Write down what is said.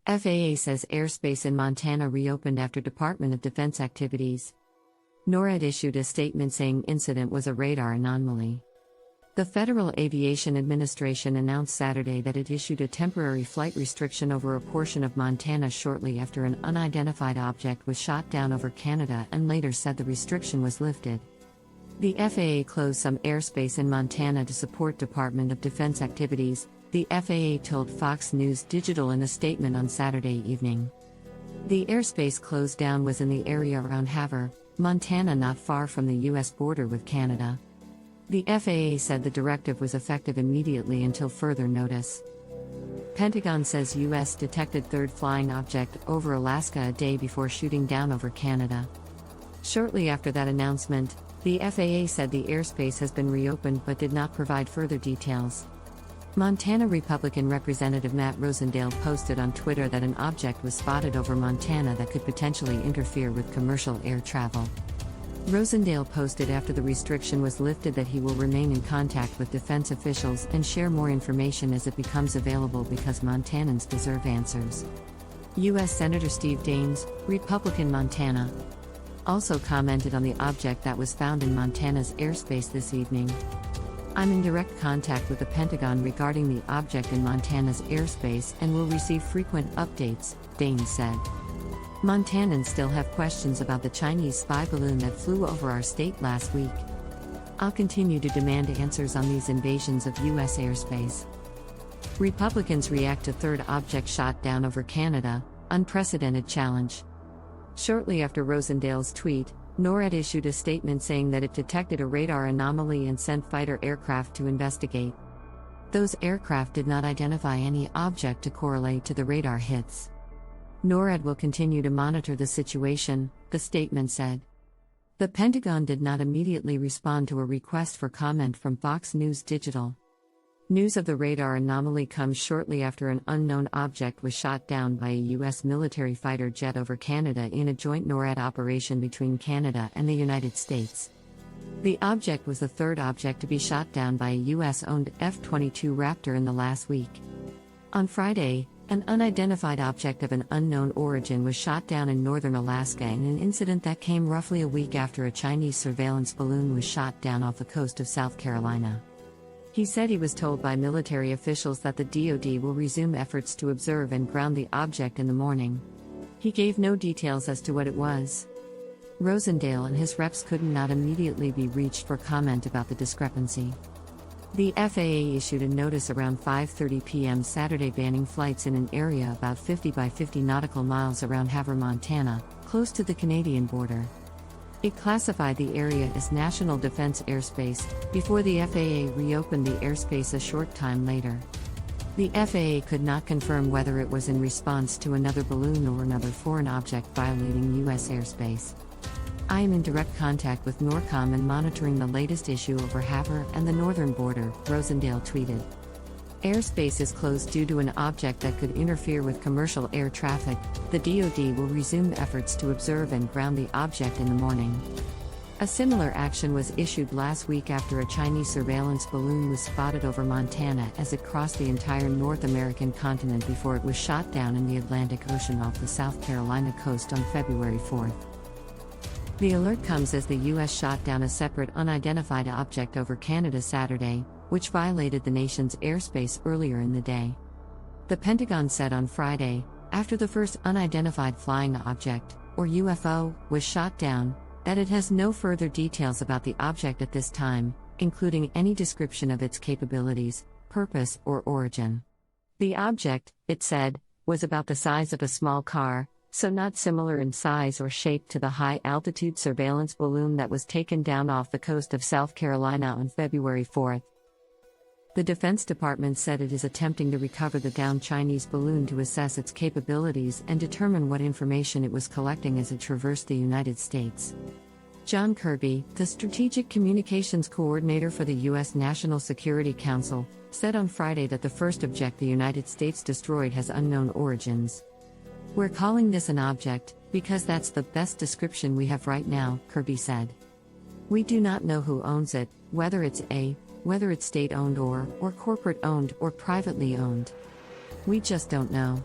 FAA says airspace in Montana reopened after Department of Defense activities. NORAD issued a statement saying incident was a radar anomaly. The Federal Aviation Administration announced Saturday that it issued a temporary flight restriction over a portion of Montana shortly after an unidentified object was shot down over Canada and later said the restriction was lifted. The FAA closed some airspace in Montana to support Department of Defense activities, the FAA told Fox News Digital in a statement on Saturday evening. The airspace closed down was in the area around Havre, Montana, not far from the U.S. border with Canada. The FAA said the directive was effective immediately until further notice. Pentagon says U.S. detected third flying object over Alaska a day before shooting down over Canada. Shortly after that announcement, the FAA said the airspace has been reopened but did not provide further details. Montana Republican Representative Matt Rosendale posted on Twitter that an object was spotted over Montana that could potentially interfere with commercial air travel. Rosendale posted after the restriction was lifted that he will remain in contact with defense officials and share more information as it becomes available because Montanans deserve answers. U.S. Senator Steve Daines, Republican Montana, also commented on the object that was found in Montana's airspace this evening. "I'm in direct contact with the Pentagon regarding the object in Montana's airspace and will receive frequent updates," Daines said. "Montanans still have questions about the Chinese spy balloon that flew over our state last week. I'll continue to demand answers on these invasions of U.S. airspace." Republicans react to third object shot down over Canada, unprecedented challenge. Shortly after Rosendale's tweet, NORAD issued a statement saying that it detected a radar anomaly and sent fighter aircraft to investigate. Those aircraft did not identify any object to correlate to the radar hits. NORAD will continue to monitor the situation, the statement said. The Pentagon did not immediately respond to a request for comment from Fox News Digital. News of the radar anomaly comes shortly after an unknown object was shot down by a U.S. military fighter jet over Canada in a joint NORAD operation between Canada and the United States. The object was the third object to be shot down by a U.S.-owned F-22 Raptor in the last week. On Friday, an unidentified object of an unknown origin was shot down in northern Alaska in an incident that came roughly a week after a Chinese surveillance balloon was shot down off the coast of South Carolina. He said he was told by military officials that the DoD will resume efforts to observe and ground the object in the morning. He gave no details as to what it was. Rosendale and his reps could not immediately be reached for comment about the discrepancy. The FAA issued a notice around 5:30 p.m. Saturday banning flights in an area about 50 by 50 nautical miles around Havre, Montana, close to the Canadian border. It classified the area as National Defense Airspace, before the FAA reopened the airspace a short time later. The FAA could not confirm whether it was in response to another balloon or another foreign object violating U.S. airspace. "I am in direct contact with NORCOM and monitoring the latest issue over Havre and the northern border," Rosendale tweeted. Airspace is closed due to an object that could interfere with commercial air traffic. The DoD will resume efforts to observe and ground the object in the morning. A similar action was issued last week after a Chinese surveillance balloon was spotted over Montana as it crossed the entire North American continent before it was shot down in the Atlantic Ocean off the South Carolina coast on February 4th. The alert comes as the U.S. shot down a separate unidentified object over Canada Saturday, which violated the nation's airspace earlier in the day. The Pentagon said on Friday, after the first unidentified flying object, or UFO, was shot down, that it has no further details about the object at this time, including any description of its capabilities, purpose, or origin. The object, it said, was about the size of a small car, so not similar in size or shape to the high-altitude surveillance balloon that was taken down off the coast of South Carolina on February 4th. The Defense Department said it is attempting to recover the downed Chinese balloon to assess its capabilities and determine what information it was collecting as it traversed the United States. John Kirby, the Strategic Communications Coordinator for the U.S. National Security Council, said on Friday that the first object the United States destroyed has unknown origins. "We're calling this an object, because that's the best description we have right now," Kirby said. "We do not know who owns it, whether it's state-owned or corporate-owned or privately owned. We just don't know."